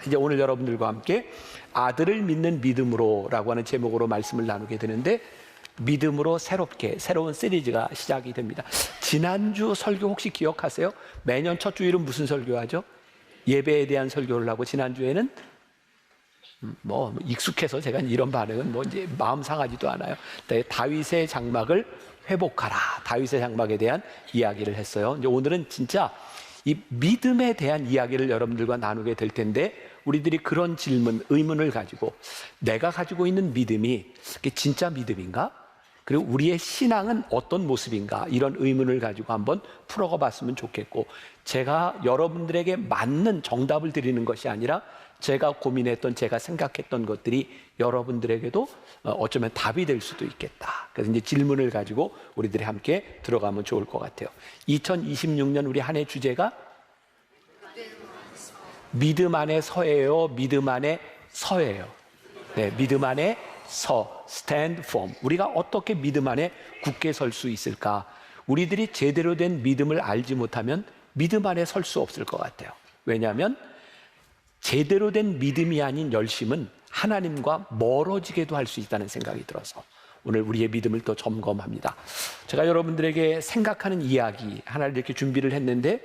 이제 오늘 여러분들과 함께 아들을 믿는 믿음으로라고 하는 제목으로 말씀을 나누게 되는데, 믿음으로 새로운 시리즈가 시작이 됩니다. 지난주 설교 혹시 기억하세요? 매년 첫 주일은 무슨 설교하죠? 예배에 대한 설교를 하고, 지난주에는 익숙해서 제가 이런 반응은 이제 마음 상하지도 않아요. 다윗의 장막을 회복하라, 다윗의 장막에 대한 이야기를 했어요. 이제 오늘은 진짜 이 믿음에 대한 이야기를 여러분들과 나누게 될 텐데, 우리들이 그런 의문을 가지고 내가 가지고 있는 믿음이 진짜 믿음인가? 그리고 우리의 신앙은 어떤 모습인가? 이런 의문을 가지고 한번 풀어가 봤으면 좋겠고, 제가 여러분들에게 맞는 정답을 드리는 것이 아니라 제가 고민했던, 제가 생각했던 것들이 여러분들에게도 어쩌면 답이 될 수도 있겠다. 그래서 이제 질문을 가지고 우리들이 함께 들어가면 좋을 것 같아요. 2026년 우리 한 해 주제가 믿음 안에 서예요, 믿음 안에 서예요. 네, 믿음 안에 stand firm. 우리가 어떻게 믿음 안에 굳게 설 수 있을까? 우리들이 제대로 된 믿음을 알지 못하면 믿음 안에 설 수 없을 것 같아요. 왜냐하면 제대로 된 믿음이 아닌 열심은 하나님과 멀어지게도 할 수 있다는 생각이 들어서 오늘 우리의 믿음을 또 점검합니다. 제가 여러분들에게 생각하는 이야기 하나를 이렇게 준비를 했는데,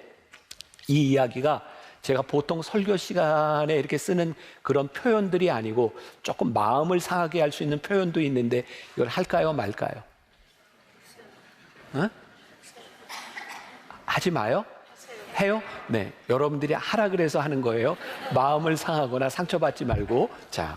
이 이야기가 제가 보통 설교 시간에 이렇게 쓰는 그런 표현들이 아니고 조금 마음을 상하게 할 수 있는 표현도 있는데, 이걸 할까요 말까요? 하지 마요? 해요? 네, 여러분들이 하라 그래서 하는 거예요. 마음을 상하거나 상처받지 말고. 자,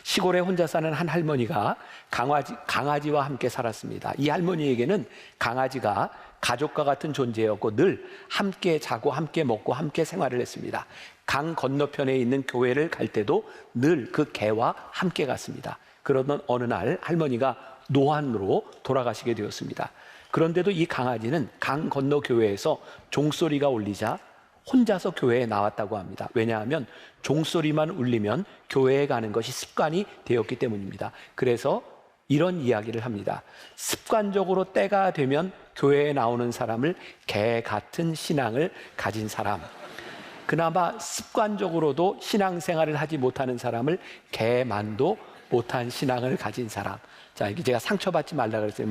시골에 혼자 사는 한 할머니가 강아지와 함께 살았습니다. 이 할머니에게는 강아지가 가족과 같은 존재였고 늘 함께 자고 함께 먹고 함께 생활을 했습니다. 강 건너편에 있는 교회를 갈 때도 늘 그 개와 함께 갔습니다. 그러던 어느 날 할머니가 노안으로 돌아가시게 되었습니다. 그런데도 이 강아지는 강 건너 교회에서 종소리가 울리자 혼자서 교회에 나왔다고 합니다. 왜냐하면 종소리만 울리면 교회에 가는 것이 습관이 되었기 때문입니다. 그래서 이런 이야기를 합니다. 습관적으로 때가 되면 교회에 나오는 사람을 개 같은 신앙을 가진 사람, 그나마 습관적으로도 신앙생활을 하지 못하는 사람을 개만도 못한 신앙을 가진 사람. 자, 이게 제가 상처받지 말라 그랬어요.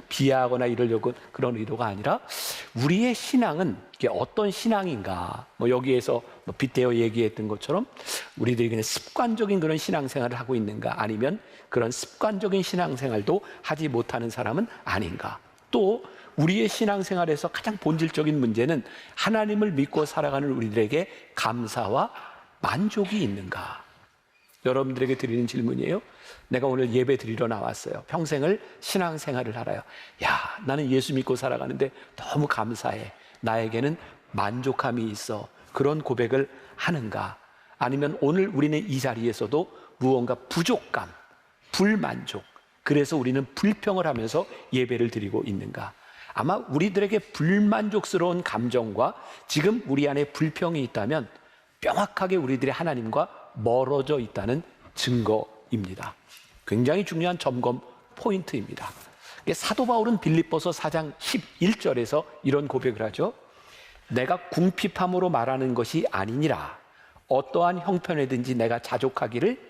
비하하거나 이러려고 그런 의도가 아니라, 우리의 신앙은 이게 어떤 신앙인가? 여기에서 빗대어 얘기했던 것처럼 우리들이 그냥 습관적인 그런 신앙생활을 하고 있는가? 아니면 그런 습관적인 신앙생활도 하지 못하는 사람은 아닌가? 또 우리의 신앙생활에서 가장 본질적인 문제는 하나님을 믿고 살아가는 우리들에게 감사와 만족이 있는가? 여러분들에게 드리는 질문이에요. 내가 오늘 예배 드리러 나왔어요. 평생을 신앙생활을 하라요. 야, 나는 예수 믿고 살아가는데 너무 감사해. 나에게는 만족함이 있어. 그런 고백을 하는가? 아니면 오늘 우리는 이 자리에서도 무언가 부족감, 불만족, 그래서 우리는 불평을 하면서 예배를 드리고 있는가? 아마 우리들에게 불만족스러운 감정과 지금 우리 안에 불평이 있다면 명확하게 우리들이 하나님과 멀어져 있다는 증거입니다. 굉장히 중요한 점검 포인트입니다. 사도 바울은 빌립보서 4장 11절에서 이런 고백을 하죠. 내가 궁핍함으로 말하는 것이 아니니라. 어떠한 형편에든지 내가 자족하기를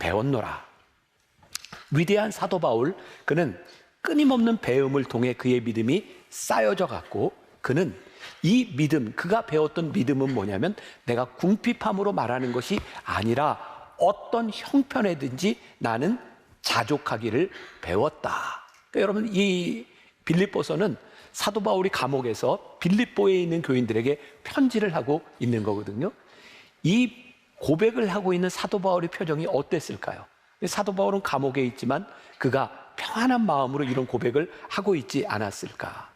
배웠노라. 위대한 사도 바울, 그는 끊임없는 배움을 통해 그의 믿음이 쌓여져 갔고, 그는 이 믿음, 그가 배웠던 믿음은 뭐냐면 내가 궁핍함으로 말하는 것이 아니라 어떤 형편에든지 나는 자족하기를 배웠다. 그러니까 여러분, 이 빌립보서는 사도 바울이 감옥에서 빌립보에 있는 교인들에게 편지를 하고 있는 거거든요. 이 고백을 하고 있는 사도 바울의 표정이 어땠을까요? 사도 바울은 감옥에 있지만 그가 평안한 마음으로 이런 고백을 하고 있지 않았을까?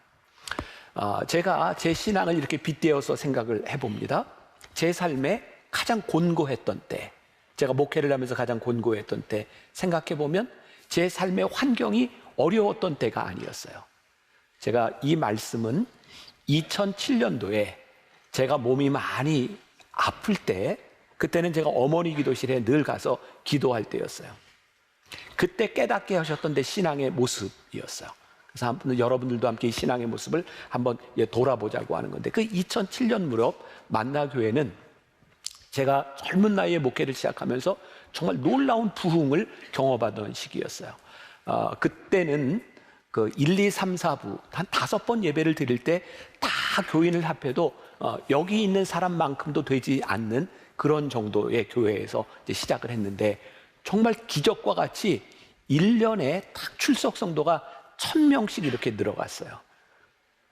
제가 제 신앙을 이렇게 빗대어서 생각을 해봅니다. 제 삶에 가장 곤고했던 때, 제가 목회를 하면서 가장 곤고했던 때 생각해보면 제 삶의 환경이 어려웠던 때가 아니었어요. 제가 이 말씀은 2007년도에 제가 몸이 많이 아플 때, 그때는 제가 어머니 기도실에 늘 가서 기도할 때였어요. 그때 깨닫게 하셨던 내 신앙의 모습이었어요. 그래서 한번 여러분들도 함께 이 신앙의 모습을 한번 돌아보자고 하는 건데, 그 2007년 무렵 만나교회는 제가 젊은 나이에 목회를 시작하면서 정말 놀라운 부흥을 경험하던 시기였어요. 그때는 그 1, 2, 3, 4부 한 5번 예배를 드릴 때 다 교인을 합해도 여기 있는 사람만큼도 되지 않는 그런 정도의 교회에서 이제 시작을 했는데, 정말 기적과 같이 1년에 딱 출석 성도가 1,000명씩 이렇게 늘어갔어요.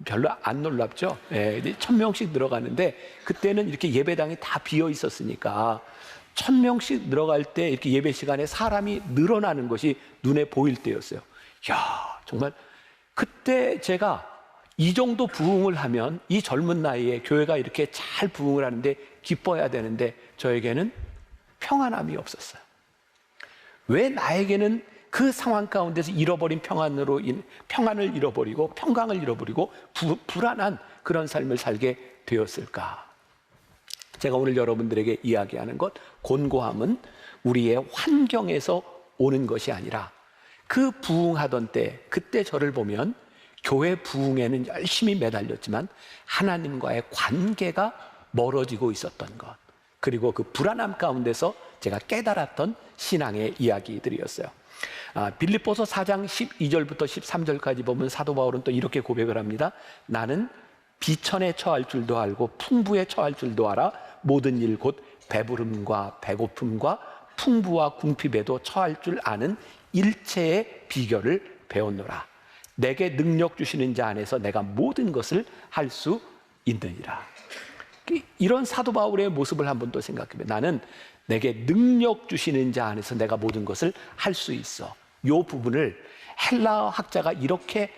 별로 안 놀랍죠? 예, 1,000명씩 늘어가는데, 그때는 이렇게 예배당이 다 비어 있었으니까 1,000명씩 늘어갈 때 이렇게 예배 시간에 사람이 늘어나는 것이 눈에 보일 때였어요. 야, 정말 그때 제가 이 정도 부흥을 하면 이 젊은 나이에 교회가 이렇게 잘 부흥을 하는데 기뻐해야 되는데, 저에게는 평안함이 없었어요. 왜 나에게는 그 상황 가운데서 잃어버린 평안을 잃어버리고 평강을 잃어버리고 불안한 그런 삶을 살게 되었을까? 제가 오늘 여러분들에게 이야기하는 것, 곤고함은 우리의 환경에서 오는 것이 아니라, 그 부흥하던 때, 그때 저를 보면 교회 부흥에는 열심히 매달렸지만 하나님과의 관계가 멀어지고 있었던 것, 그리고 그 불안함 가운데서 제가 깨달았던 신앙의 이야기들이었어요. 빌립보서 4장 12절부터 13절까지 보면 사도 바울은 또 이렇게 고백을 합니다. 나는 비천에 처할 줄도 알고 풍부에 처할 줄도 알아 모든 일 곧 배부름과 배고픔과 풍부와 궁핍에도 처할 줄 아는 일체의 비결을 배웠노라. 내게 능력 주시는 자 안에서 내가 모든 것을 할 수 있느니라. 이런 사도 바울의 모습을 한번 또 생각해보면, 나는 내게 능력 주시는 자 안에서 내가 모든 것을 할 수 있어. 이 부분을 헬라어 학자가 이렇게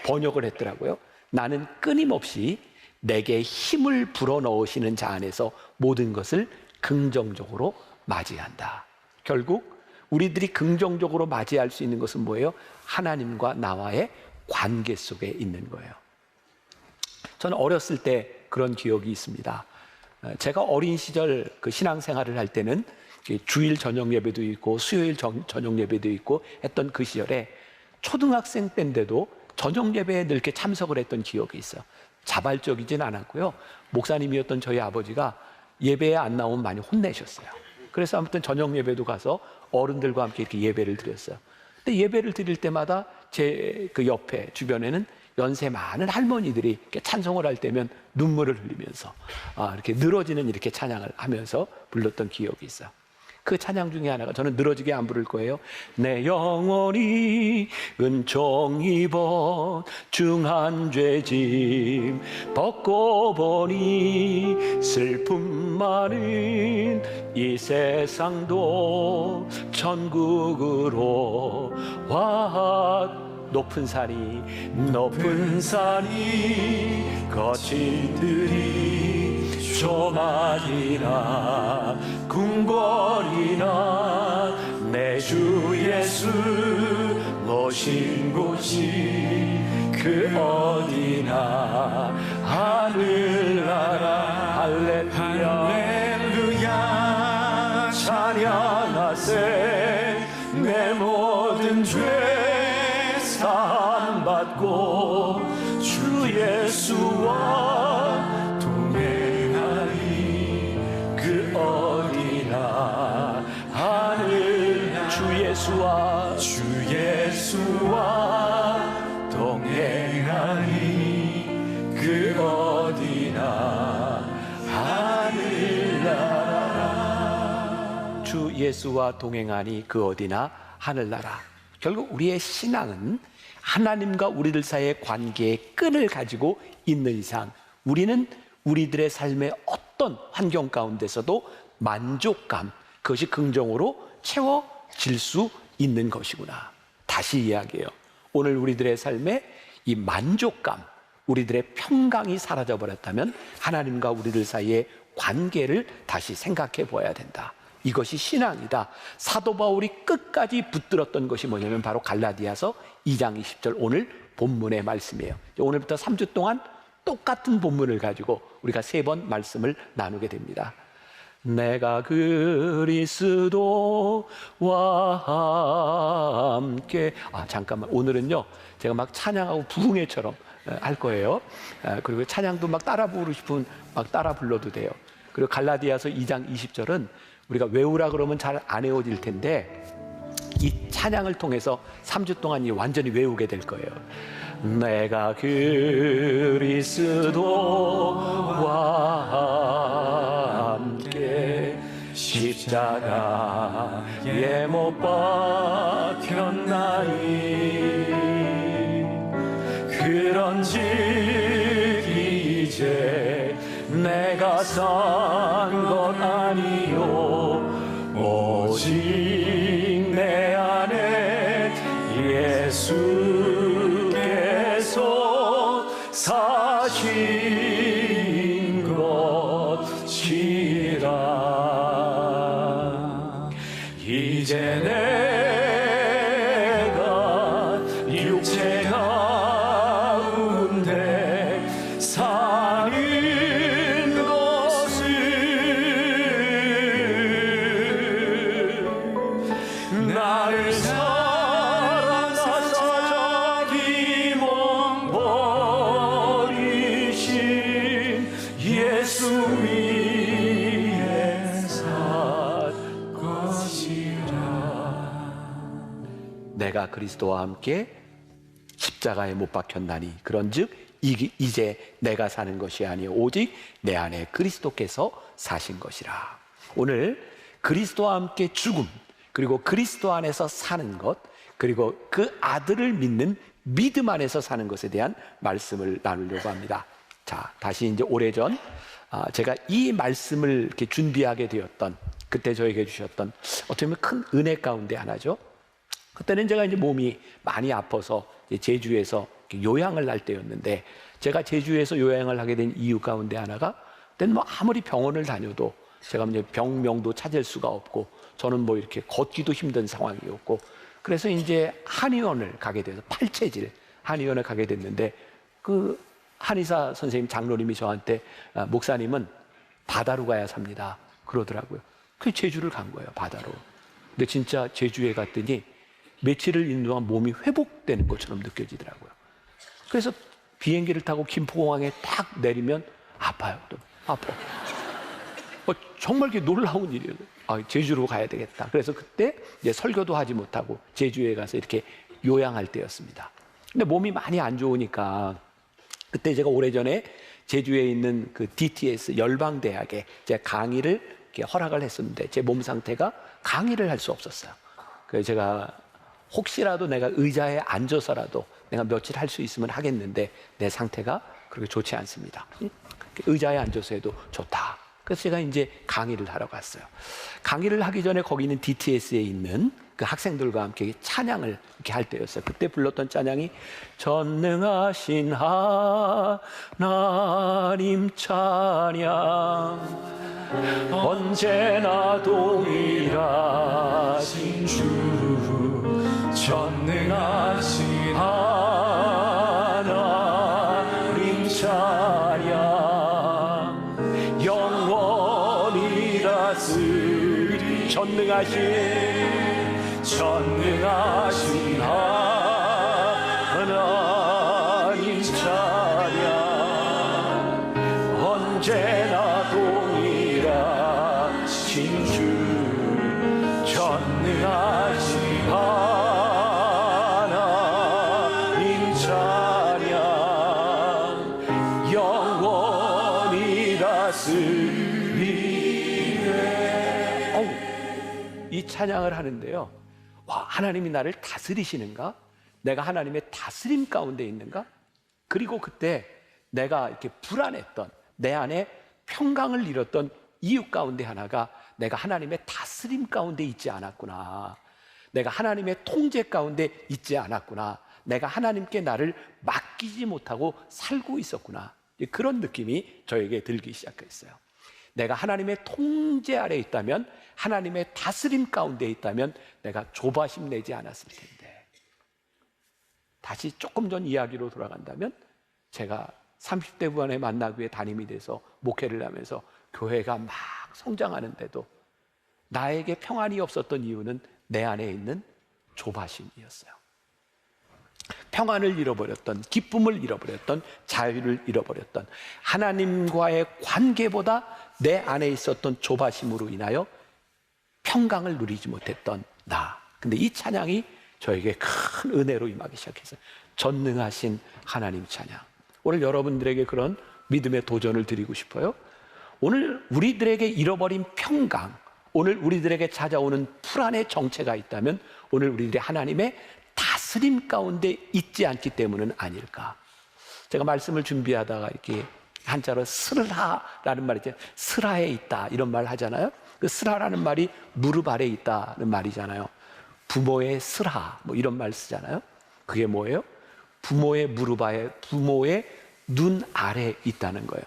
번역을 했더라고요. 나는 끊임없이 내게 힘을 불어넣으시는 자 안에서 모든 것을 긍정적으로 맞이한다. 결국 우리들이 긍정적으로 맞이할 수 있는 것은 뭐예요? 하나님과 나와의 관계 속에 있는 거예요. 저는 어렸을 때 그런 기억이 있습니다. 제가 어린 시절 그 신앙생활을 할 때는 주일 저녁 예배도 있고 수요일 저녁 예배도 있고 했던 그 시절에, 초등학생 때인데도 저녁 예배에 늘 이렇게 참석을 했던 기억이 있어요. 자발적이진 않았고요. 목사님이었던 저희 아버지가 예배에 안 나오면 많이 혼내셨어요. 그래서 아무튼 저녁 예배도 가서 어른들과 함께 이렇게 예배를 드렸어요. 근데 예배를 드릴 때마다 제 그 옆에 주변에는 연세 많은 할머니들이 이렇게 찬송을 할 때면 눈물을 흘리면서 이렇게 늘어지는 이렇게 찬양을 하면서 불렀던 기억이 있어요. 그 찬양 중에 하나가, 저는 늘어지게 안 부를 거예요. 내 영혼이 은총 입어 중한 죄짐 벗고 보니 슬픔 많은 이 세상도 천국으로 와. 높은 산이 거친 들이 좁아지나 궁궐이나 내 주 예수 모신 곳이 그 어디나 하늘나라 할렐루야 찬양하세 내 모든 죄 사함받고 주 예수와 동행하리 그 어디나 하늘 주 예수와 동행하리 그 어디나 하늘나라. 주 예수와 동행하니 그 어디나 하늘나라. 결국 우리의 신앙은 하나님과 우리들 사이의 관계의 끈을 가지고 있는 이상, 우리는 우리들의 삶의 어떤 환경 가운데서도 만족감, 그것이 긍정으로 채워질 수 있는 것이구나. 다시 이야기해요. 오늘 우리들의 삶에 이 만족감, 우리들의 평강이 사라져 버렸다면 하나님과 우리들 사이의 관계를 다시 생각해 보아야 된다. 이것이 신앙이다. 사도 바울이 끝까지 붙들었던 것이 뭐냐면 바로 갈라디아서 2장 20절 오늘 본문의 말씀이에요. 오늘부터 3주 동안 똑같은 본문을 가지고 우리가 3번 말씀을 나누게 됩니다. 내가 그리스도와 함께 잠깐만, 오늘은요 제가 막 찬양하고 부흥회처럼 할 거예요. 그리고 찬양도 막 따라 부르고 싶으면 막 따라 불러도 돼요. 그리고 갈라디아서 2장 20절은 우리가 외우라 그러면 잘 안 외워질 텐데 이 찬양을 통해서 3주 동안 완전히 외우게 될 거예요. 내가 그리스도와 함께 십자가에 못 박혔나니 그런즉 이제 내가 산 것 아니요 오직 내 안에 예수께서 사신 것이라. 이제 내가 육체 가운데 사는 것을 나를 사랑하사 자기 몸 버리신 예수 위에 살 것이라. 내가 그리스도와 함께 십자가에 못 박혔나니 그런즉 이제 내가 사는 것이 아니요 오직 내 안에 그리스도께서 사신 것이라. 오늘 그리스도와 함께 죽음, 그리고 그리스도 안에서 사는 것, 그리고 그 아들을 믿는 믿음 안에서 사는 것에 대한 말씀을 나누려고 합니다. 자, 다시 이제 오래전 제가 이 말씀을 이렇게 준비하게 되었던, 그때 저에게 주셨던 어떻게 보면 큰 은혜 가운데 하나죠. 그때는 제가 이제 몸이 많이 아파서 제주에서 요양을 할 때였는데, 제가 제주에서 요양을 하게 된 이유 가운데 하나가, 그때는 뭐 아무리 병원을 다녀도 제가 이제 병명도 찾을 수가 없고, 저는 뭐 이렇게 걷기도 힘든 상황이었고, 그래서 이제 한의원을 가게 돼서 팔체질 한의원을 가게 됐는데, 그 한의사 선생님 장로님이 저한테 목사님은 바다로 가야 삽니다 그러더라고요. 그 제주를 간 거예요, 바다로. 근데 진짜 제주에 갔더니 며칠을 있는 동안 몸이 회복되는 것처럼 느껴지더라고요. 그래서 비행기를 타고 김포공항에 딱 내리면 아파요. 또 아파. 정말 이게 놀라운 일이에요. 제주로 가야 되겠다. 그래서 그때 이제 설교도 하지 못하고 제주에 가서 이렇게 요양할 때였습니다. 근데 몸이 많이 안 좋으니까 그때 제가 오래전에 제주에 있는 그 DTS 열방대학에 제가 강의를 이렇게 허락을 했었는데, 제 몸 상태가 강의를 할 수 없었어요. 그래서 제가 혹시라도 내가 의자에 앉아서라도 내가 며칠 할 수 있으면 하겠는데 내 상태가 그렇게 좋지 않습니다. 의자에 앉아서 해도 좋다. 그래서 제가 이제 강의를 하러 갔어요. 강의를 하기 전에 거기 있는 DTS에 있는 그 학생들과 함께 찬양을 이렇게 할 때였어요. 그때 불렀던 찬양이 전능하신 하나님 찬양, 언제나 동일하신 주, 전능하신 하나님 찬양, 영원히 다스리 전능하신 하나님 찬양, 언제나 동일하신 주, 전능하신 하나님 찬양, 영원히 다스리네. 이 찬양을 하는데요, 와, 하나님이 나를 다스리시는가? 내가 하나님의 다스림 가운데 있는가? 그리고 그때 내가 이렇게 불안했던, 내 안에 평강을 잃었던 이유 가운데 하나가 내가 하나님의 다스림 가운데 있지 않았구나. 내가 하나님의 통제 가운데 있지 않았구나. 내가 하나님께 나를 맡기지 못하고 살고 있었구나. 그런 느낌이 저에게 들기 시작했어요. 내가 하나님의 통제 아래 있다면, 하나님의 다스림 가운데 있다면 내가 조바심 내지 않았을 텐데. 다시 조금 전 이야기로 돌아간다면, 제가 30대 후반에 만나교회 담임이 돼서 목회를 하면서 교회가 막 성장하는데도 나에게 평안이 없었던 이유는 내 안에 있는 조바심이었어요. 평안을 잃어버렸던, 기쁨을 잃어버렸던, 자유를 잃어버렸던, 하나님과의 관계보다 내 안에 있었던 조바심으로 인하여 평강을 누리지 못했던 나. 근데 이 찬양이 저에게 큰 은혜로 임하기 시작했어요. 전능하신 하나님 찬양. 오늘 여러분들에게 그런 믿음의 도전을 드리고 싶어요. 오늘 우리들에게 잃어버린 평강, 오늘 우리들에게 찾아오는 불안의 정체가 있다면 오늘 우리들이 하나님의 다스림 가운데 있지 않기 때문은 아닐까. 제가 말씀을 준비하다가 이렇게 한자로 스라라는 말이죠. 스라에 있다 이런 말 하잖아요. 그 스라라는 말이 무릎 아래에 있다는 말이잖아요. 부모의 스라 뭐 이런 말 쓰잖아요. 그게 뭐예요? 부모의 무릎 아래, 부모의 눈 아래에 있다는 거예요.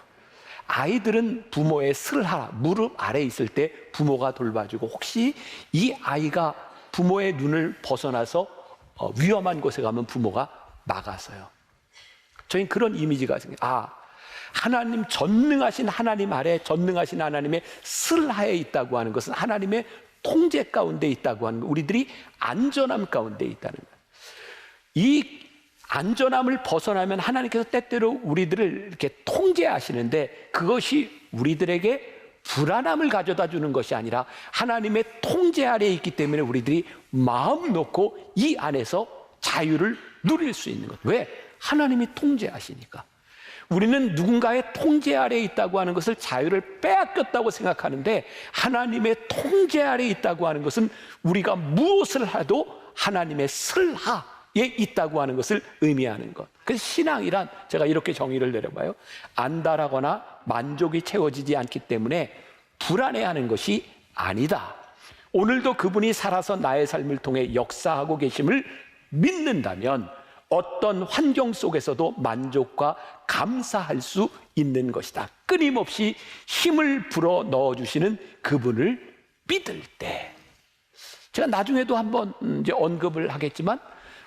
아이들은 부모의 스라, 무릎 아래에 있을 때 부모가 돌봐주고, 혹시 이 아이가 부모의 눈을 벗어나서 위험한 곳에 가면 부모가 막아서요. 저희는 그런 이미지가 생겨요. 하나님, 전능하신 하나님 아래, 전능하신 하나님의 슬하에 있다고 하는 것은 하나님의 통제 가운데 있다고 하는 거, 우리들이 안전함 가운데 있다는 거예요. 이 안전함을 벗어나면 하나님께서 때때로 우리들을 이렇게 통제하시는데, 그것이 우리들에게 불안함을 가져다 주는 것이 아니라 하나님의 통제 아래에 있기 때문에 우리들이 마음 놓고 이 안에서 자유를 누릴 수 있는 것. 왜? 하나님이 통제하시니까. 우리는 누군가의 통제 아래에 있다고 하는 것을 자유를 빼앗겼다고 생각하는데, 하나님의 통제 아래에 있다고 하는 것은 우리가 무엇을 해도 하나님의 슬하에 있다고 하는 것을 의미하는 것. 그래서 신앙이란, 제가 이렇게 정의를 내려봐요. 안달하거나 만족이 채워지지 않기 때문에 불안해하는 것이 아니다. 오늘도 그분이 살아서 나의 삶을 통해 역사하고 계심을 믿는다면 어떤 환경 속에서도 만족과 감사할 수 있는 것이다. 끊임없이 힘을 불어 넣어주시는 그분을 믿을 때. 제가 나중에도 한번 이제 언급을 하겠지만,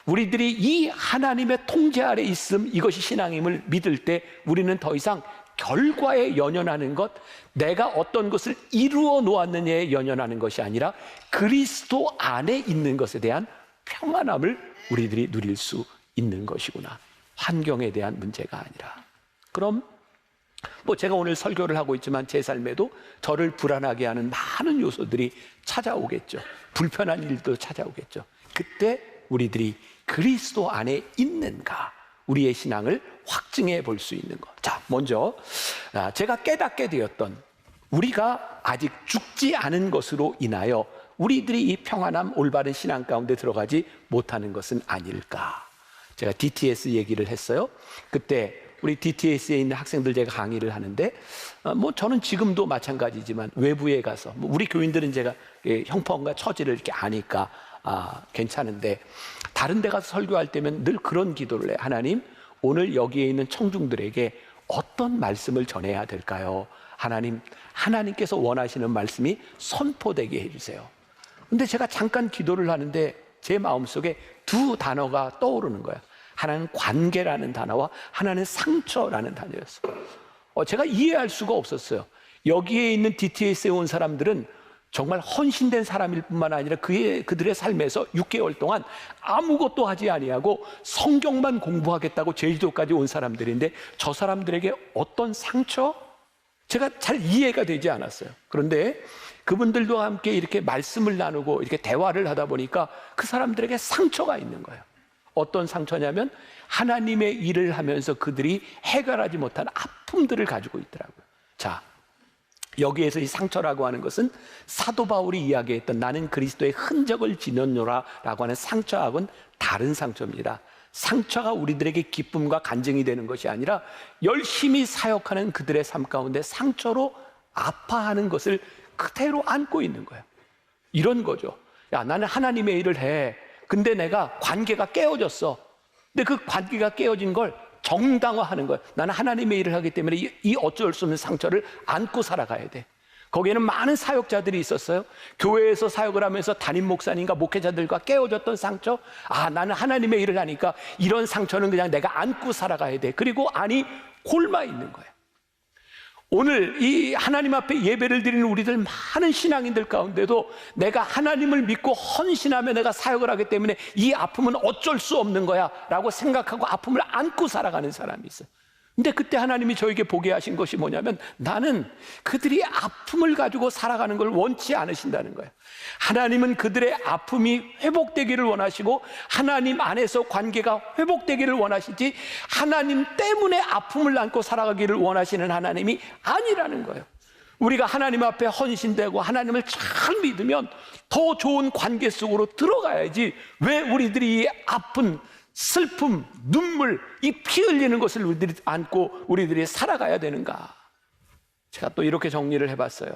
우리들이 이 하나님의 통제 아래 있음, 이것이 신앙임을 믿을 때 우리는 더 이상 결과에 연연하는 것, 내가 어떤 것을 이루어 놓았느냐에 연연하는 것이 아니라 그리스도 안에 있는 것에 대한 평안함을 우리들이 누릴 수 있는 것이구나. 환경에 대한 문제가 아니라. 그럼 제가 오늘 설교를 하고 있지만 제 삶에도 저를 불안하게 하는 많은 요소들이 찾아오겠죠. 불편한 일도 찾아오겠죠. 그때 우리들이 그리스도 안에 있는가, 우리의 신앙을 확증해 볼 수 있는 것. 자, 먼저 제가 깨닫게 되었던, 우리가 아직 죽지 않은 것으로 인하여 우리들이 이 평안함, 올바른 신앙 가운데 들어가지 못하는 것은 아닐까. 제가 DTS 얘기를 했어요. 그때 우리 DTS에 있는 학생들 제가 강의를 하는데, 저는 지금도 마찬가지지만 외부에 가서, 우리 교인들은 제가 형편과 처지를 이렇게 아니까 괜찮은데, 다른 데 가서 설교할 때면 늘 그런 기도를 해요. 하나님, 오늘 여기에 있는 청중들에게 어떤 말씀을 전해야 될까요? 하나님, 하나님께서 원하시는 말씀이 선포되게 해주세요. 근데 제가 잠깐 기도를 하는데 제 마음속에 두 단어가 떠오르는 거예요. 하나는 관계라는 단어와 하나는 상처라는 단어였어요. 제가 이해할 수가 없었어요. 여기에 있는 DTS에 온 사람들은 정말 헌신된 사람일 뿐만 아니라 그들의 삶에서 6개월 동안 아무것도 하지 아니하고 성경만 공부하겠다고 제주도까지 온 사람들인데, 저 사람들에게 어떤 상처? 제가 잘 이해가 되지 않았어요. 그런데 그분들과 함께 이렇게 말씀을 나누고 이렇게 대화를 하다 보니까 그 사람들에게 상처가 있는 거예요. 어떤 상처냐면 하나님의 일을 하면서 그들이 해결하지 못한 아픔들을 가지고 있더라고요. 자, 여기에서 이 상처라고 하는 것은 사도 바울이 이야기했던 나는 그리스도의 흔적을 지녔노라 라고 하는 상처하고는 다른 상처입니다. 상처가 우리들에게 기쁨과 간증이 되는 것이 아니라 열심히 사역하는 그들의 삶 가운데 상처로 아파하는 것을 그대로 안고 있는 거예요. 이런 거죠. 야, 나는 하나님의 일을 해. 근데 내가 관계가 깨어졌어. 근데 그 관계가 깨어진 걸 정당화하는 거예요. 나는 하나님의 일을 하기 때문에 이 어쩔 수 없는 상처를 안고 살아가야 돼. 거기에는 많은 사역자들이 있었어요. 교회에서 사역을 하면서 담임 목사님과 목회자들과 깨어졌던 상처. 나는 하나님의 일을 하니까 이런 상처는 그냥 내가 안고 살아가야 돼. 그리고 안이 곪아 있는 거예요. 오늘 이 하나님 앞에 예배를 드리는 우리들 많은 신앙인들 가운데도 내가 하나님을 믿고 헌신하며 내가 사역을 하기 때문에 이 아픔은 어쩔 수 없는 거야 라고 생각하고 아픔을 안고 살아가는 사람이 있어요. 근데 그때 하나님이 저에게 보게 하신 것이 뭐냐면, 나는 그들이 아픔을 가지고 살아가는 걸 원치 않으신다는 거예요. 하나님은 그들의 아픔이 회복되기를 원하시고 하나님 안에서 관계가 회복되기를 원하시지, 하나님 때문에 아픔을 안고 살아가기를 원하시는 하나님이 아니라는 거예요. 우리가 하나님 앞에 헌신되고 하나님을 잘 믿으면 더 좋은 관계 속으로 들어가야지, 왜 우리들이 이 아픈 슬픔, 눈물, 이 피 흘리는 것을 우리들이 안고 우리들이 살아가야 되는가? 제가 또 이렇게 정리를 해봤어요.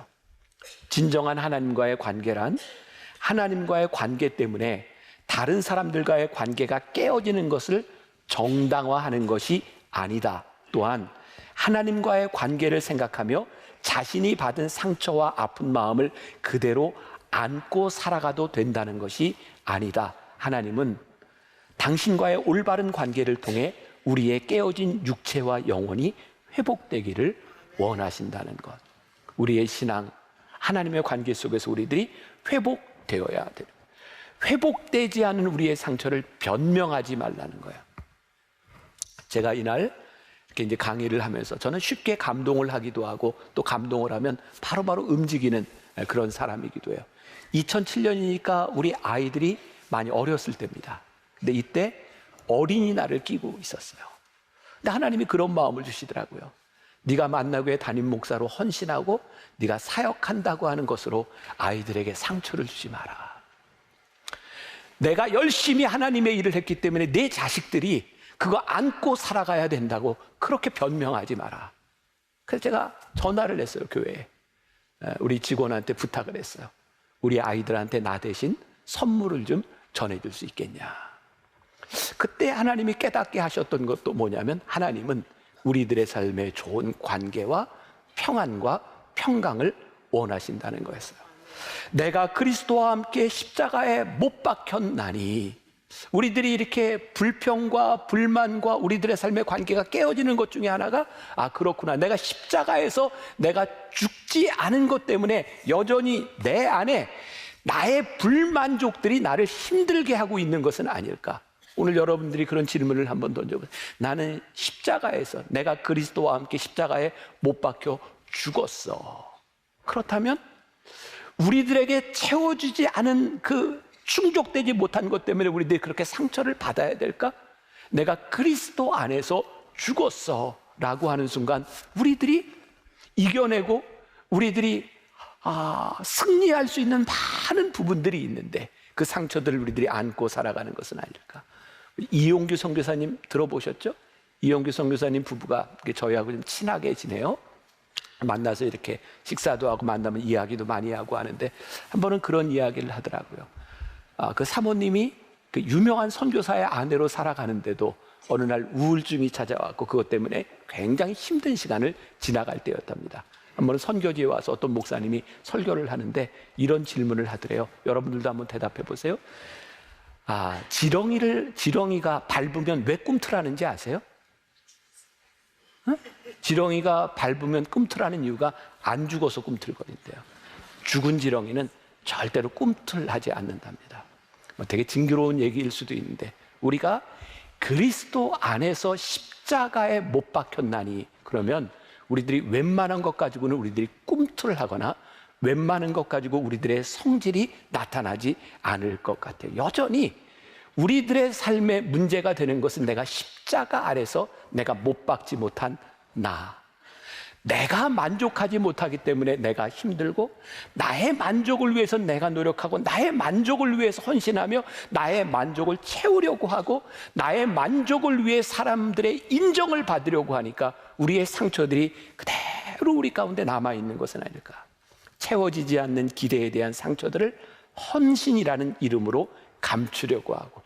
진정한 하나님과의 관계란, 하나님과의 관계 때문에 다른 사람들과의 관계가 깨어지는 것을 정당화하는 것이 아니다. 또한 하나님과의 관계를 생각하며 자신이 받은 상처와 아픈 마음을 그대로 안고 살아가도 된다는 것이 아니다. 하나님은 당신과의 올바른 관계를 통해 우리의 깨어진 육체와 영혼이 회복되기를 원하신다는 것. 우리의 신앙, 하나님의 관계 속에서 우리들이 회복되어야 돼요. 회복되지 않은 우리의 상처를 변명하지 말라는 거예요. 제가 이날 이렇게 이제 강의를 하면서 저는 쉽게 감동을 하기도 하고 또 감동을 하면 바로바로 움직이는 그런 사람이기도 해요. 2007년이니까 우리 아이들이 많이 어렸을 때입니다. 근데 이때 어린이날을 끼고 있었어요. 근데 하나님이 그런 마음을 주시더라고요. 네가 만나교회 담임 목사로 헌신하고 네가 사역한다고 하는 것으로 아이들에게 상처를 주지 마라. 내가 열심히 하나님의 일을 했기 때문에 내 자식들이 그거 안고 살아가야 된다고 그렇게 변명하지 마라. 그래서 제가 전화를 했어요. 교회에 우리 직원한테 부탁을 했어요. 우리 아이들한테 나 대신 선물을 좀 전해줄 수 있겠냐. 그때 하나님이 깨닫게 하셨던 것도 뭐냐면, 하나님은 우리들의 삶에 좋은 관계와 평안과 평강을 원하신다는 거였어요. 내가 그리스도와 함께 십자가에 못 박혔나니, 우리들이 이렇게 불평과 불만과 우리들의 삶의 관계가 깨어지는 것 중에 하나가, 아 그렇구나, 내가 십자가에서 내가 죽지 않은 것 때문에 여전히 내 안에 나의 불만족들이 나를 힘들게 하고 있는 것은 아닐까. 오늘 여러분들이 그런 질문을 한번 던져보세요. 나는 십자가에서, 내가 그리스도와 함께 십자가에 못 박혀 죽었어. 그렇다면 우리들에게 채워주지 않은 그 충족되지 못한 것 때문에 우리들이 그렇게 상처를 받아야 될까? 내가 그리스도 안에서 죽었어 라고 하는 순간 우리들이 이겨내고 우리들이 승리할 수 있는 많은 부분들이 있는데 그 상처들을 우리들이 안고 살아가는 것은 아닐까? 이용규 선교사님 들어보셨죠? 이용규 선교사님 부부가 저희하고 좀 친하게 지내요. 만나서 이렇게 식사도 하고 만나면 이야기도 많이 하고 하는데, 한 번은 그런 이야기를 하더라고요. 그 사모님이 그 유명한 선교사의 아내로 살아가는데도 어느 날 우울증이 찾아왔고 그것 때문에 굉장히 힘든 시간을 지나갈 때였답니다. 한 번은 선교지에 와서 어떤 목사님이 설교를 하는데 이런 질문을 하더래요. 여러분들도 한번 대답해 보세요. 지렁이가 밟으면 왜 꿈틀하는지 아세요? 지렁이가 밟으면 꿈틀하는 이유가 안 죽어서 꿈틀거린대요. 죽은 지렁이는 절대로 꿈틀하지 않는답니다. 되게 징그러운 얘기일 수도 있는데, 우리가 그리스도 안에서 십자가에 못 박혔나니, 그러면 우리들이 웬만한 것 가지고는 우리들이 꿈틀하거나 웬만한 것 가지고 우리들의 성질이 나타나지 않을 것 같아요. 여전히 우리들의 삶에 문제가 되는 것은 내가 십자가 아래서 내가 못 박지 못한 내가 만족하지 못하기 때문에 내가 힘들고, 나의 만족을 위해서 내가 노력하고 나의 만족을 위해서 헌신하며 나의 만족을 채우려고 하고 나의 만족을 위해 사람들의 인정을 받으려고 하니까 우리의 상처들이 그대로 우리 가운데 남아있는 것은 아닐까. 채워지지 않는 기대에 대한 상처들을 헌신이라는 이름으로 감추려고 하고,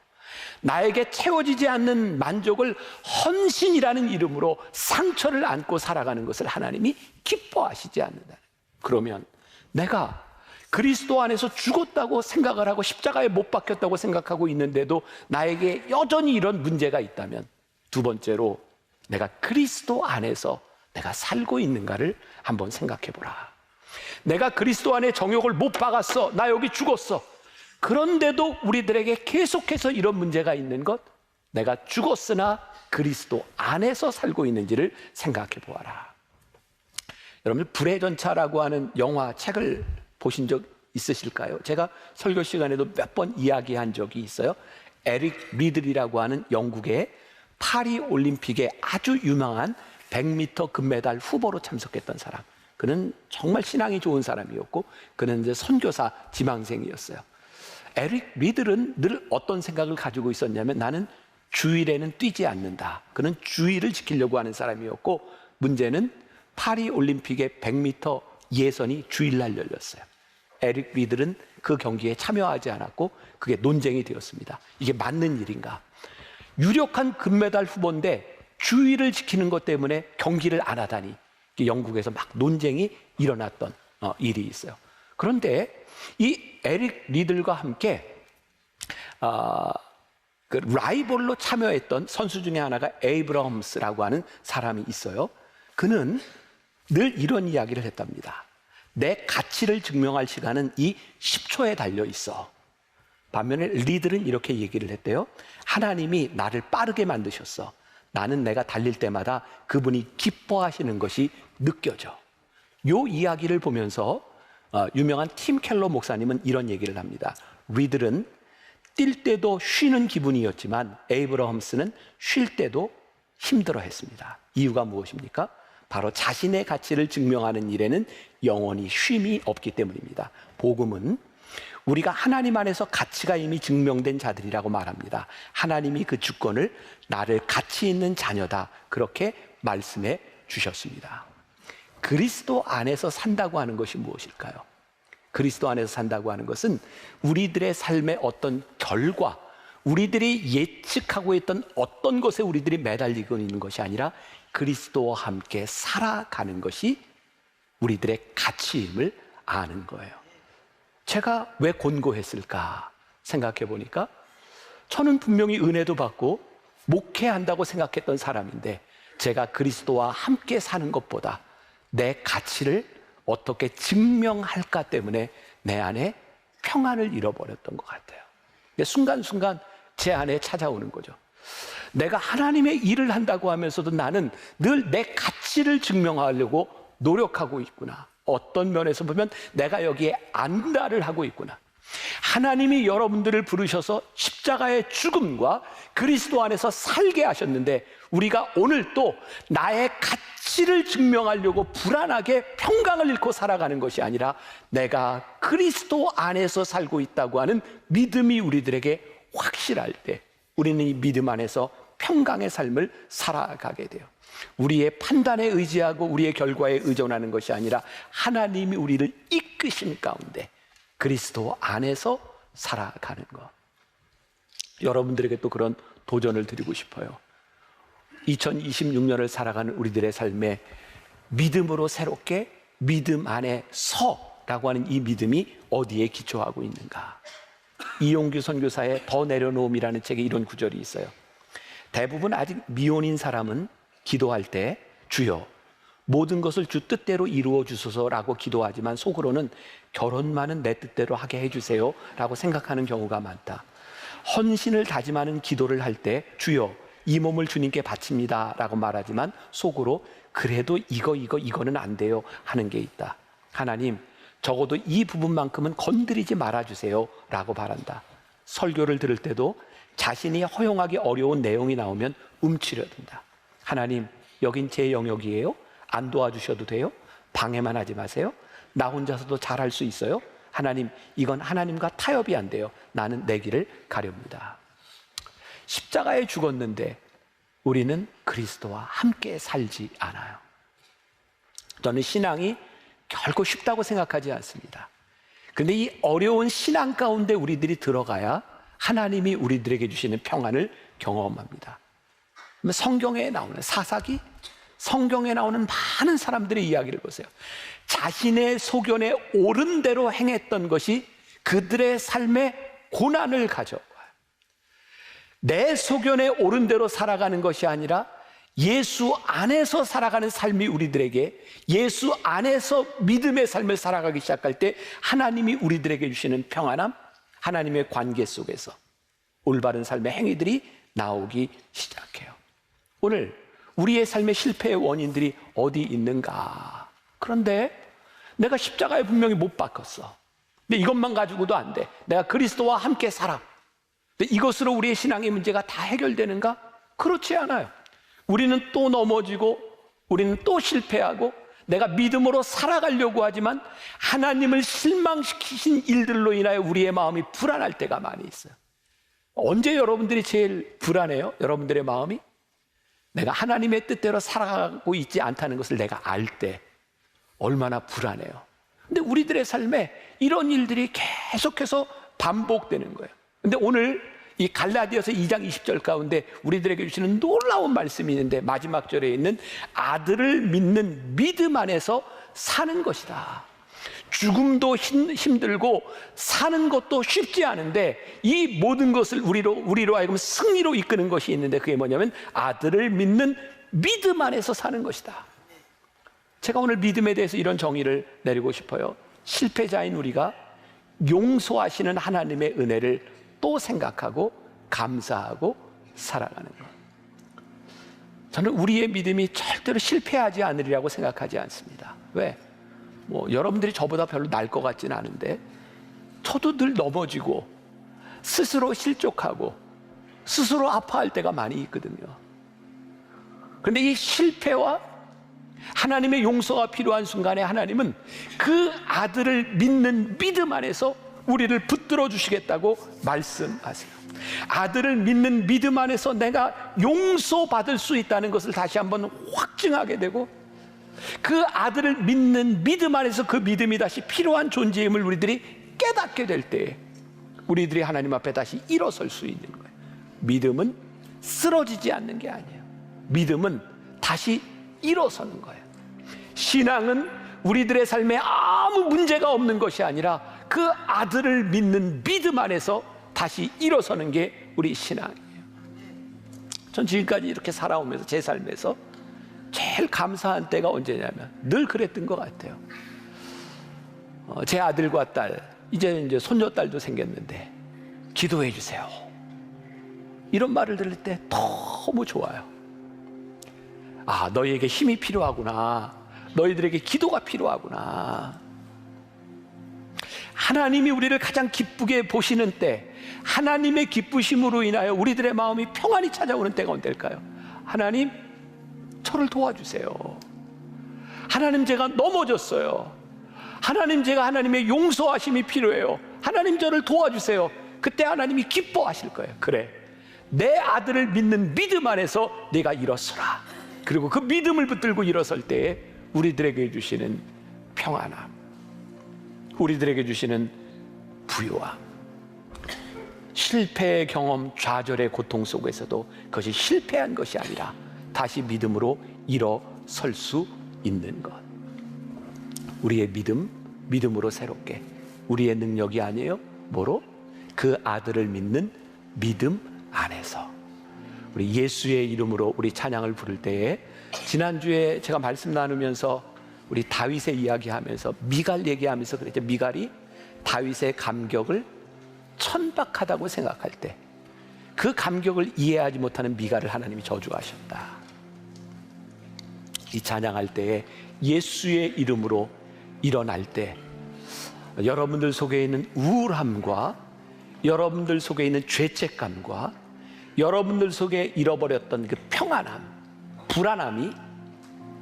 나에게 채워지지 않는 만족을 헌신이라는 이름으로 상처를 안고 살아가는 것을 하나님이 기뻐하시지 않는다. 그러면 내가 그리스도 안에서 죽었다고 생각을 하고 십자가에 못 박혔다고 생각하고 있는데도 나에게 여전히 이런 문제가 있다면, 두 번째로 내가 그리스도 안에서 내가 살고 있는가를 한번 생각해 보라. 내가 그리스도 안에 정욕을 못 박았어. 나 여기 죽었어. 그런데도 우리들에게 계속해서 이런 문제가 있는 것, 내가 죽었으나 그리스도 안에서 살고 있는지를 생각해 보아라. 여러분, 불의 전차라고 하는 영화 책을 보신 적 있으실까요? 제가 설교 시간에도 몇 번 이야기한 적이 있어요. 에릭 리들이라고 하는 영국의 파리 올림픽에 아주 유명한 100m 금메달 후보로 참석했던 사람. 그는 정말 신앙이 좋은 사람이었고, 그는 이제 선교사 지망생이었어요. 에릭 리들은 늘 어떤 생각을 가지고 있었냐면, 나는 주일에는 뛰지 않는다. 그는 주일을 지키려고 하는 사람이었고, 문제는 파리 올림픽의 100m 예선이 주일날 열렸어요. 에릭 리들은 그 경기에 참여하지 않았고, 그게 논쟁이 되었습니다. 이게 맞는 일인가? 유력한 금메달 후보인데 주일을 지키는 것 때문에 경기를 안 하다니, 영국에서 막 논쟁이 일어났던 일이 있어요. 그런데 이 에릭 리들과 함께 그 라이벌로 참여했던 선수 중에 하나가 에이브러함스라고 하는 사람이 있어요. 그는 늘 이런 이야기를 했답니다. 내 가치를 증명할 시간은 이 10초에 달려 있어. 반면에 리들은 이렇게 얘기를 했대요. 하나님이 나를 빠르게 만드셨어. 나는 내가 달릴 때마다 그분이 기뻐하시는 것이 느껴져. 요 이야기를 보면서 유명한 팀 켈러 목사님은 이런 얘기를 합니다. 리들은 뛸 때도 쉬는 기분이었지만 에이브러함스는 쉴 때도 힘들어했습니다. 이유가 무엇입니까? 바로 자신의 가치를 증명하는 일에는 영원히 쉼이 없기 때문입니다. 복음은 우리가 하나님 안에서 가치가 이미 증명된 자들이라고 말합니다. 하나님이 그 주권을 나를 가치 있는 자녀다, 그렇게 말씀해 주셨습니다. 그리스도 안에서 산다고 하는 것이 무엇일까요? 그리스도 안에서 산다고 하는 것은 우리들의 삶의 어떤 결과, 우리들이 예측하고 있던 어떤 것에 우리들이 매달리고 있는 것이 아니라 그리스도와 함께 살아가는 것이 우리들의 가치임을 아는 거예요. 제가 왜 곤고했을까 생각해 보니까, 저는 분명히 은혜도 받고 목회한다고 생각했던 사람인데, 제가 그리스도와 함께 사는 것보다 내 가치를 어떻게 증명할까 때문에 내 안에 평안을 잃어버렸던 것 같아요. 순간순간 제 안에 찾아오는 거죠. 내가 하나님의 일을 한다고 하면서도 나는 늘 내 가치를 증명하려고 노력하고 있구나. 어떤 면에서 보면 내가 여기에 안달을 하고 있구나. 하나님이 여러분들을 부르셔서 십자가의 죽음과 그리스도 안에서 살게 하셨는데, 우리가 오늘 또 나의 가치를 증명하려고 불안하게 평강을 잃고 살아가는 것이 아니라 내가 그리스도 안에서 살고 있다고 하는 믿음이 우리들에게 확실할 때, 우리는 이 믿음 안에서 평강의 삶을 살아가게 돼요. 우리의 판단에 의지하고 우리의 결과에 의존하는 것이 아니라 하나님이 우리를 이끄신 가운데 그리스도 안에서 살아가는 것. 여러분들에게 또 그런 도전을 드리고 싶어요. 2026년을 살아가는 우리들의 삶에 믿음으로 새롭게 믿음 안에 서라고 하는 이 믿음이 어디에 기초하고 있는가? 이용규 선교사의 더 내려놓음이라는 책에 이런 구절이 있어요. 대부분 아직 미혼인 사람은 기도할 때 주여 모든 것을 주 뜻대로 이루어 주소서라고 기도하지만 속으로는 결혼만은 내 뜻대로 하게 해주세요 라고 생각하는 경우가 많다. 헌신을 다짐하는 기도를 할 때 주여 이 몸을 주님께 바칩니다 라고 말하지만 속으로 그래도 이거는 안 돼요 하는 게 있다. 하나님, 적어도 이 부분만큼은 건드리지 말아주세요 라고 바란다. 설교를 들을 때도 자신이 허용하기 어려운 내용이 나오면 움츠려 든다. 하나님, 여긴 제 영역이에요? 안 도와주셔도 돼요? 방해만 하지 마세요. 나 혼자서도 잘할 수 있어요? 하나님, 이건 하나님과 타협이 안 돼요. 나는 내 길을 가렵니다. 십자가에 죽었는데 우리는 그리스도와 함께 살지 않아요. 저는 신앙이 결코 쉽다고 생각하지 않습니다. 그런데 이 어려운 신앙 가운데 우리들이 들어가야 하나님이 우리들에게 주시는 평안을 경험합니다. 성경에 나오는 사사기, 성경에 나오는 많은 사람들의 이야기를 보세요. 자신의 소견에 옳은 대로 행했던 것이 그들의 삶에 고난을 가져와요. 내 소견에 옳은 대로 살아가는 것이 아니라 예수 안에서 살아가는 삶이 우리들에게, 예수 안에서 믿음의 삶을 살아가기 시작할 때 하나님이 우리들에게 주시는 평안함, 하나님의 관계 속에서 올바른 삶의 행위들이 나오기 시작해요. 오늘 우리의 삶의 실패의 원인들이 어디 있는가? 그런데 내가 십자가에 분명히 못 박혔어. 근데 이것만 가지고도 안 돼. 내가 그리스도와 함께 살아. 근데 이것으로 우리의 신앙의 문제가 다 해결되는가? 그렇지 않아요. 우리는 또 넘어지고, 우리는 또 실패하고, 내가 믿음으로 살아가려고 하지만 하나님을 실망시키신 일들로 인하여 우리의 마음이 불안할 때가 많이 있어요. 언제 여러분들이 제일 불안해요? 여러분들의 마음이? 내가 하나님의 뜻대로 살아가고 있지 않다는 것을 내가 알 때 얼마나 불안해요. 근데 우리들의 삶에 이런 일들이 계속해서 반복되는 거예요. 근데 오늘 이 갈라디아서 2장 20절 가운데 우리들에게 주시는 놀라운 말씀이 있는데, 마지막 절에 있는 아들을 믿는 믿음 안에서 사는 것이다. 죽음도 힘들고 사는 것도 쉽지 않은데 이 모든 것을 우리로 하여금 승리로 이끄는 것이 있는데, 그게 뭐냐면 아들을 믿는 믿음 안에서 사는 것이다. 제가 오늘 믿음에 대해서 이런 정의를 내리고 싶어요. 실패자인 우리가 용서하시는 하나님의 은혜를 또 생각하고 감사하고 살아가는 것. 저는 우리의 믿음이 절대로 실패하지 않으리라고 생각하지 않습니다. 왜? 여러분들이 저보다 별로 나을 것 같지는 않은데 저도 늘 넘어지고 스스로 실족하고 스스로 아파할 때가 많이 있거든요. 그런데 이 실패와 하나님의 용서가 필요한 순간에 하나님은 그 아들을 믿는 믿음 안에서 우리를 붙들어 주시겠다고 말씀하세요. 아들을 믿는 믿음 안에서 내가 용서받을 수 있다는 것을 다시 한번 확증하게 되고, 그 아들을 믿는 믿음 안에서 그 믿음이 다시 필요한 존재임을 우리들이 깨닫게 될 때 우리들이 하나님 앞에 다시 일어설 수 있는 거예요. 믿음은 쓰러지지 않는 게 아니에요. 믿음은 다시 일어서는 거예요. 신앙은 우리들의 삶에 아무 문제가 없는 것이 아니라 그 아들을 믿는 믿음 안에서 다시 일어서는 게 우리 신앙이에요. 전 지금까지 이렇게 살아오면서 제 삶에서 제일 감사한 때가 언제냐면 늘 그랬던 것 같아요. 제 아들과 딸, 이제 손녀딸도 생겼는데 기도해 주세요. 이런 말을 들을 때 너무 좋아요. 아, 너희에게 힘이 필요하구나. 너희들에게 기도가 필요하구나. 하나님이 우리를 가장 기쁘게 보시는 때, 하나님의 기쁘심으로 인하여 우리들의 마음이 평안이 찾아오는 때가 언제일까요? 하나님, 저를 도와주세요. 하나님, 제가 넘어졌어요. 하나님, 제가 하나님의 용서하심이 필요해요. 하나님, 저를 도와주세요. 그때 하나님이 기뻐하실 거예요. 그래, 내 아들을 믿는 믿음 안에서 내가 일어서라. 그리고 그 믿음을 붙들고 일어설 때에 우리들에게 주시는 평안함, 우리들에게 주시는 부요함, 실패의 경험, 좌절의 고통 속에서도 그것이 실패한 것이 아니라 다시 믿음으로 일어설 수 있는 것. 우리의 믿음으로 새롭게, 우리의 능력이 아니에요. 뭐로? 그 아들을 믿는 믿음 안에서. 우리 예수의 이름으로 우리 찬양을 부를 때에, 지난주에 제가 말씀 나누면서 우리 다윗의 이야기하면서 미갈 얘기하면서 그랬죠. 미갈이 다윗의 감격을 천박하다고 생각할 때 그 감격을 이해하지 못하는 미갈을 하나님이 저주하셨다. 이 찬양할 때에 예수의 이름으로 일어날 때 여러분들 속에 있는 우울함과 여러분들 속에 있는 죄책감과 여러분들 속에 잃어버렸던 그 평안함, 불안함이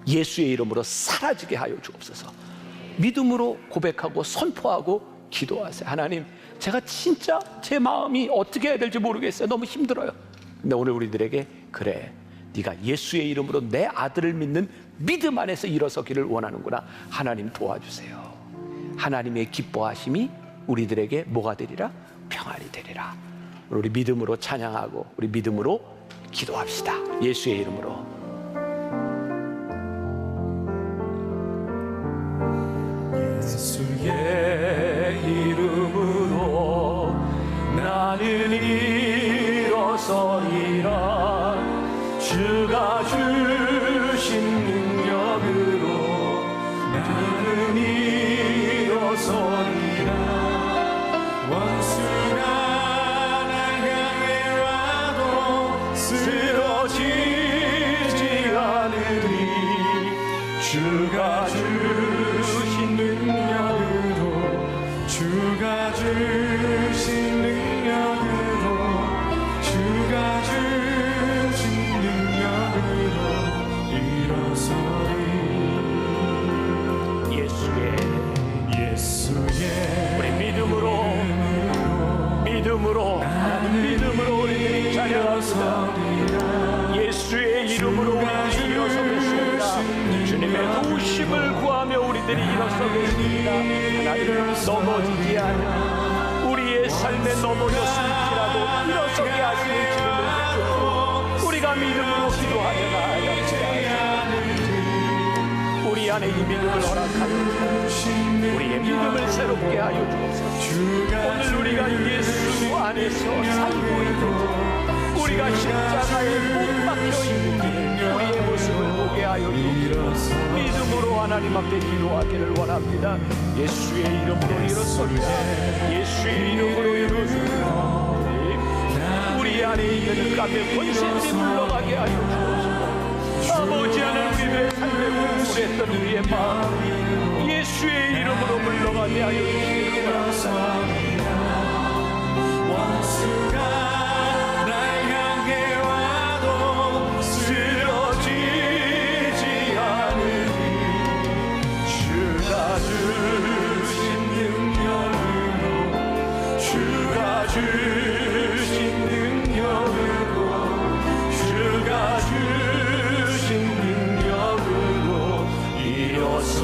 예수의 이름으로 사라지게 하여 주옵소서. 믿음으로 고백하고 선포하고 기도하세요. 하나님, 제가 진짜 제 마음이 어떻게 해야 될지 모르겠어요. 너무 힘들어요. 근데 오늘 우리들에게, 그래, 네가 예수의 이름으로 내 아들을 믿는 믿음 안에서 일어서기를 원하는구나. 하나님 도와주세요. 하나님의 기뻐하심이 우리들에게 뭐가 되리라? 평안이 되리라. 우리 믿음으로 찬양하고 우리 믿음으로 기도합시다. 예수의 이름으로. 예수의 이름으로 나는 일어서리라. 주가 주 주가 주신 능력으로 주가 주신 능력으로 일어서리 예수의 우리 믿음으로 믿음으로 우리들이 찬양합니다. 예수의 이름으로 우리들이 일어서겠습니다. 주님의 도우심을 구하며 우리들이 일어서겠습니다. 하나님, 넘어지지 않은 우리의 삶에 넘어졌을지라도 일어서게 하시는 주님을 붙들고 우리가 믿음으로 기도하며 나아갑니다. 우리 안에 이 믿음을 허락하여 우리의 믿음을 새롭게 하여 주옵소서. 오늘 우리가 예수 안에서 살고 있는지, 우리가 십자가에 못 박혀 있는지 우리의 모습을 보게 하여 주옵소서. 믿음으로 하나님 앞에 기도하기를 원합니다. 예수의 이름으로 일어섭니다. 예수의 이름으로 일어섭니다. 우리 안에 있는 흑암의 권세들이 물러가게 하여 주옵소서. 아버지 하나님, 우리의 삶에 우울했던 우리의 마음 예수의 이름으로 물러가게 하여 주시기를 원합니다. 원수가 날 향해 와도 쓰러지지 않으리 주가 주신 능력으로 주가 주신 능력으로 주가 주신 능력으로 일어서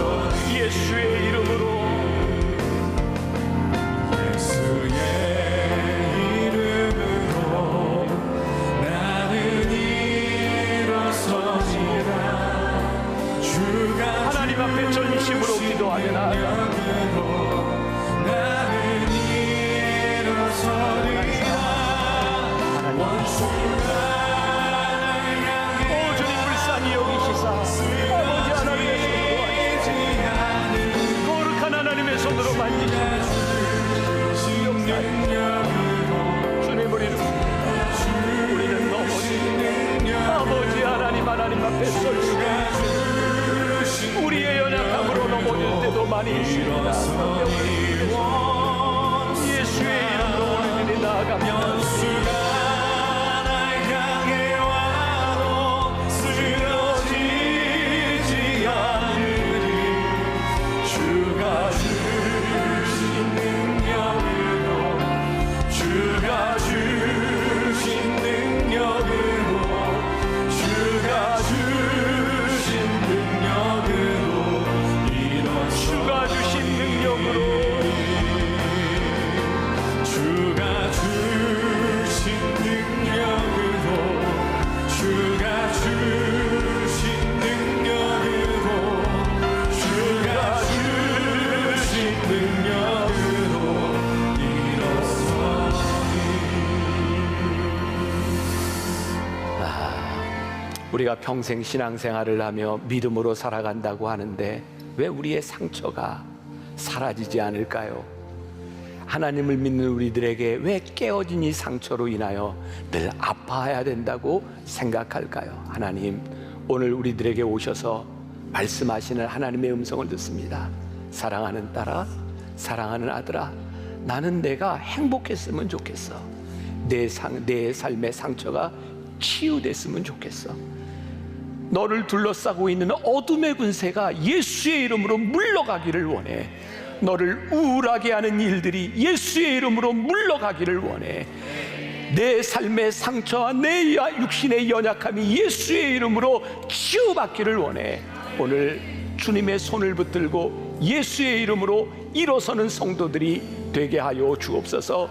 예수의 이름으로 하나님 앞에 전심으로 기도하며 나아갑니다. 오 주님, 불쌍히 여기시사 아버지 하나님의 손으로 거룩한 하나님의 손으로 만지시며 주님, 우리는 넘어지는 아버지 하나님 앞에 설 우리의 연약함으로 넘어질 때도 많이 있습니다. 예수의 이름으로 우리들이 나아갑니다. 우리가 평생 신앙생활을 하며 믿음으로 살아간다고 하는데 왜 우리의 상처가 사라지지 않을까요? 하나님을 믿는 우리들에게 왜 깨어진 이 상처로 인하여 늘 아파해야 된다고 생각할까요? 하나님, 오늘 우리들에게 오셔서 말씀하시는 하나님의 음성을 듣습니다. 사랑하는 딸아, 사랑하는 아들아, 나는 내가 행복했으면 좋겠어. 내 삶의 상처가 치유됐으면 좋겠어. 너를 둘러싸고 있는 어둠의 군세가 예수의 이름으로 물러가기를 원해. 너를 우울하게 하는 일들이 예수의 이름으로 물러가기를 원해. 내 삶의 상처와 내 육신의 연약함이 예수의 이름으로 치유받기를 원해. 오늘 주님의 손을 붙들고 예수의 이름으로 일어서는 성도들이 되게 하여 주옵소서.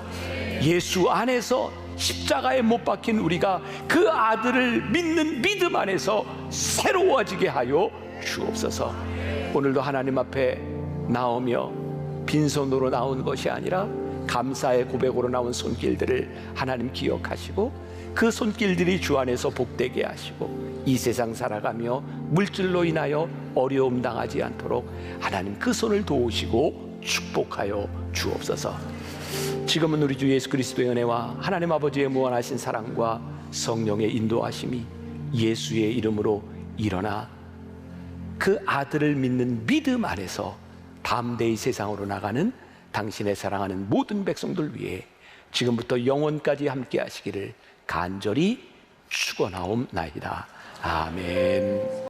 예수 안에서 십자가에 못 박힌 우리가 그 아들을 믿는 믿음 안에서 새로워지게 하여 주옵소서. 오늘도 하나님 앞에 나오며 빈손으로 나온 것이 아니라 감사의 고백으로 나온 손길들을 하나님 기억하시고 그 손길들이 주 안에서 복되게 하시고 이 세상 살아가며 물질로 인하여 어려움 당하지 않도록 하나님 그 손을 도우시고 축복하여 주옵소서. 지금은 우리 주 예수 그리스도의 은혜와 하나님 아버지의 무한하신 사랑과 성령의 인도하심이 예수의 이름으로 일어나 그 아들을 믿는 믿음 안에서 담대히 세상으로 나가는 당신의 사랑하는 모든 백성들 위해 지금부터 영원까지 함께 하시기를 간절히 축원하옵나이다. 아멘.